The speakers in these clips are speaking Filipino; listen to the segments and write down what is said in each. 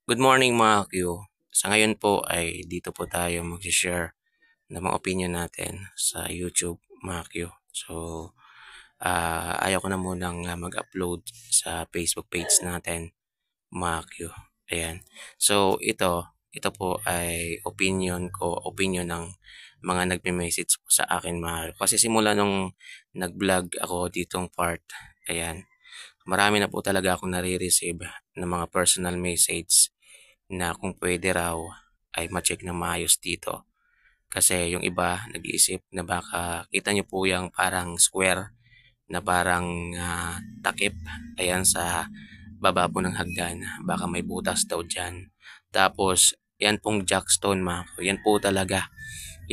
Good morning mga Q. Sa ngayon po ay dito po tayo mag-share ng mga opinion natin sa YouTube mga Q. So, ayaw ko na munang mag-upload sa Facebook page natin mga Q. Ayan. So, ito po ay opinion ng mga nagme-message po sa akin mga Q. Kasi simula nung nag-vlog ako ditong part, ayan, marami na po talaga akong nare-receive ng mga personal message na kung pwede raw ay ma-check ng maayos dito. Kasi yung iba nag-iisip na baka kita nyo po yung parang square na parang takip ayan sa baba po ng hagdan. Baka may butas daw dyan. Tapos yan pong jackstone yan po talaga.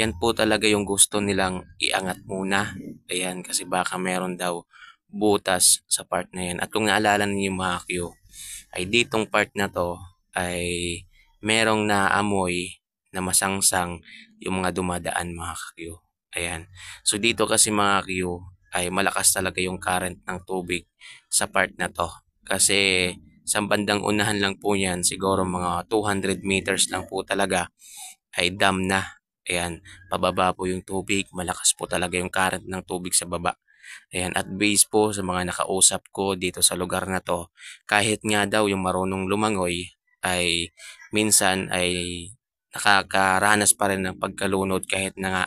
Yan po talaga yung gusto nilang iangat muna. Ayan kasi baka meron daw butas sa part na yan. At kung naalala niyo mga Q, ay ditong part na to ay merong naamoy na masangsang yung mga dumadaan mga Q. Ayan. So dito kasi mga Q ay malakas talaga yung current ng tubig sa part na to. Kasi sa bandang unahan lang po niyan, siguro mga 200 meters lang po talaga ay dam na. Ayan, pababa po yung tubig, malakas po talaga yung current ng tubig sa baba. Ayan, at based po sa mga nakausap ko dito sa lugar na to, kahit nga daw yung marunong lumangoy ay minsan ay nakakaranas pa rin ng pagkalunod kahit na nga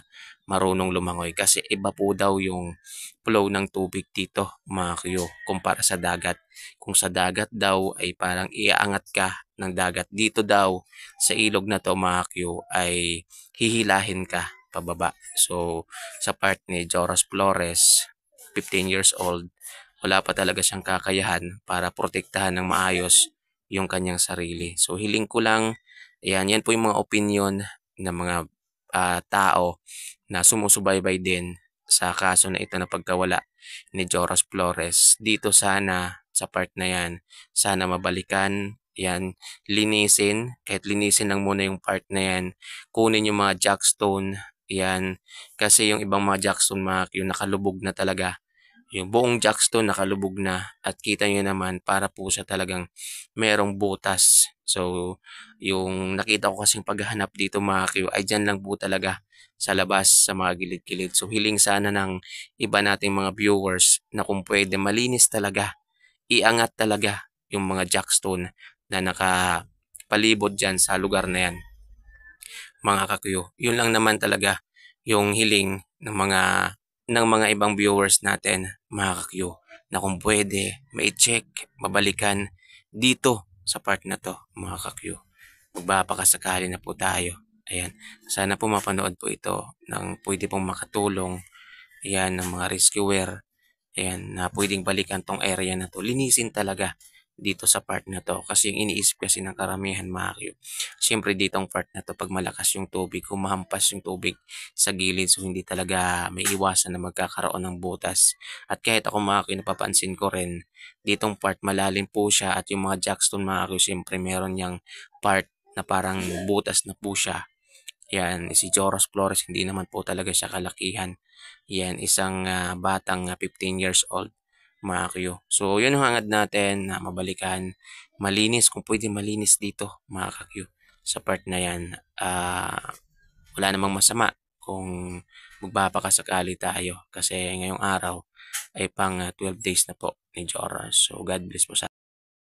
marunong lumangoy kasi iba po daw yung flow ng tubig dito mga Q kumpara sa dagat. Kung sa dagat daw ay parang iaangat ka ng dagat, dito daw sa ilog na to mga Q ay hihilahin ka pababa. So sa part ni Joras Flores, 15 years old, wala pa talaga siyang kakayahan para protektahan ng maayos yung kanyang sarili. So hiling ko lang, yan po yung mga opinion ng mga tao na sumusubaybay din sa kaso na ito na pagkawala ni Joras Flores. Dito sana sa part na yan, sana mabalikan yan, linisin, kahit linisin lang muna yung part na yan, kunin yung mga jackstone, yan, kasi yung ibang mga jackstone yung nakalubog na talaga, yung buong jackstone nakalubog na at kita nyo naman para po sa talagang merong butas. So, yung nakita ko kasing paghahanap dito mga Q ay dyan lang po talaga sa labas sa mga gilid-gilid. So, hiling sana ng iba nating mga viewers na kung pwede malinis talaga, iangat talaga yung mga jackstone na nakapalibot dyan sa lugar na yan mga kakyo. Yun lang naman talaga yung hiling ng mga ibang viewers natin mga kakyo na kung pwede mai-check, mabalikan dito sa part na to mga kakyo. Magbapakasakali na po tayo. Ayan. Sana po mapanood po ito ng pwede pong makatulong. Ayan, ng mga rescuer. Ayan, na pwedeng balikan tong area na to. Linisin talaga dito sa part na to. Kasi yung iniisip kasi ng karamihan mga Q. Siyempre ditong part na to, pag malakas yung tubig, humahampas yung tubig sa gilid. So hindi talaga may iwasan na magkakaroon ng butas. At kahit ako mga Q, napapansin ko rin, ditong part malalim po siya. At yung mga jackstone mga Q, siyempre meron niyang part na parang butas na po siya. Yan, si Joros Flores, hindi naman po talaga siya kalakihan. Yan, isang batang 15 years old, mga Q. So, yun ang hangad natin na mabalikan. Malinis, kung pwede malinis dito, mga Q. Sa part na yan, wala namang masama kung magpapakasakali tayo. Kasi ngayong araw ay pang 12 days na po ni Joros. So, God bless po sa